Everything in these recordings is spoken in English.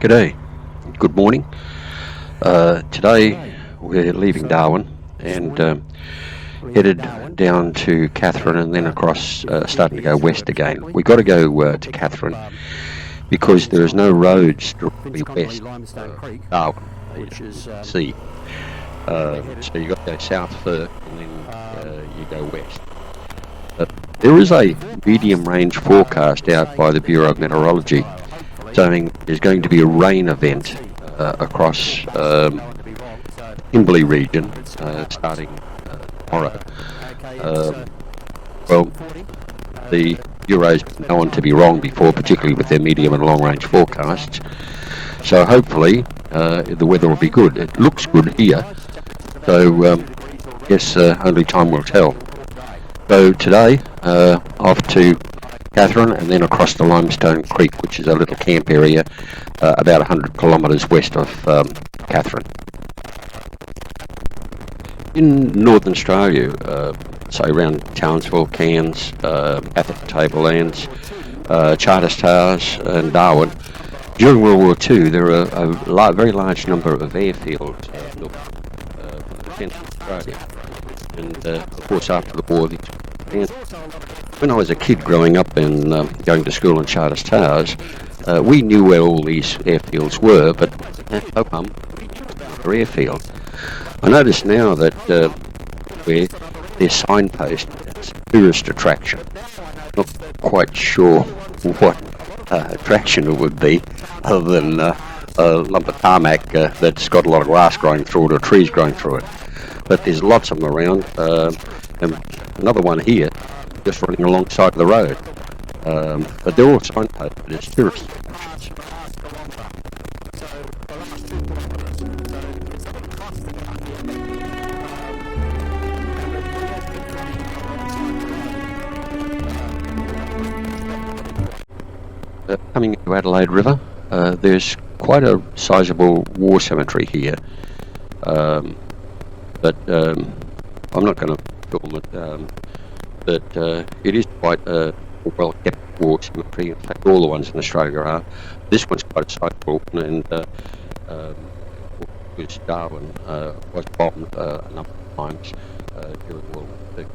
G'day, good morning. Today we're leaving Darwin and headed down to Kathrine and then across, starting to go west again. We've got to go to Kathrine because there is no roads directly west of Darwin, which is sea. So you've got to go south first and then you go west. There is a medium range forecast out by the Bureau of Meteorology saying there's going to be a rain event across Kimberley region starting tomorrow. Well, the Bureau's been known to be wrong before, particularly with their medium and long range forecasts. So hopefully the weather will be good. It looks good here. So yes, only time will tell. So today off to Kathrine and then across the Limestone Creek, which is a little camp area about 100 kilometres west of Kathrine. In Northern Australia, say around Townsville, Cairns, Atherton Tablelands, Charters Towers and Darwin, during World War II there were a very large number of airfields in Australia. And of course after the war, when I was a kid growing up and going to school in Charters Towers, we knew where all these airfields were, but no pump or airfield. I notice now that where their signpost is tourist attraction. Not quite sure what attraction it would be, other than a lump of tarmac that's got a lot of grass growing through it or trees growing through it. But there's lots of them around, and another one here, just running alongside the road. But they're all signposted, but it's tourist attractions. Coming into Adelaide River, there's quite a sizable war cemetery here. But I'm not going to film it, but it is quite a well-kept war cemetery. In fact, all the ones in Australia are. This one's quite a sizable one, and because Darwin was bombed a number of times during World War II.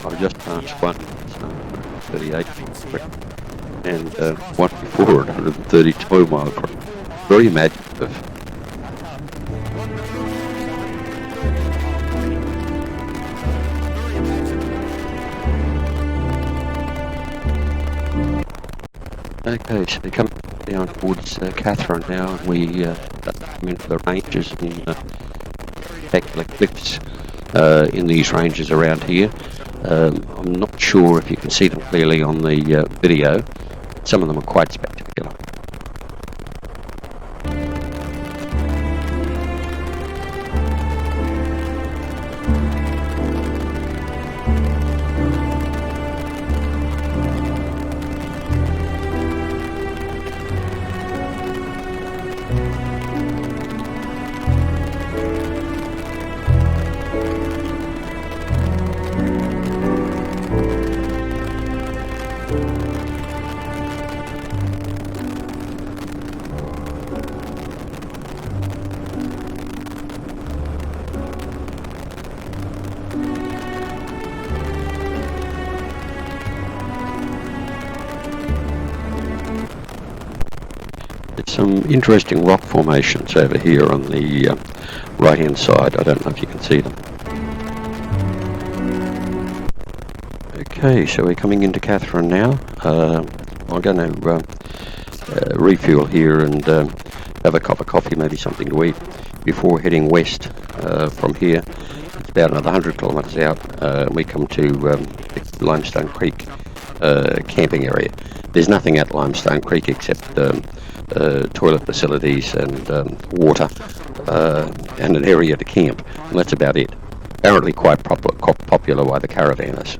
I've just passed one, 38, and one before at 132 mile per hour. Very imaginative. Okay, so we come down towards Kathrine now, and we come into the ranges and spectacular cliffs in these ranges around here. I'm not sure if you can see them clearly on the video. Some of them are quite spectacular. Some interesting rock formations over here on the right hand side. I don't know if you can see them. Okay, so we're coming into Kathrine now. I'm going to refuel here and have a cup of coffee, maybe something to eat, before heading west from here. It's about another 100 kilometres out. We come to Limestone Creek, camping area. There's nothing at Limestone Creek except toilet facilities and water and an area to camp, and that's about it. Apparently quite popular by the caravanners.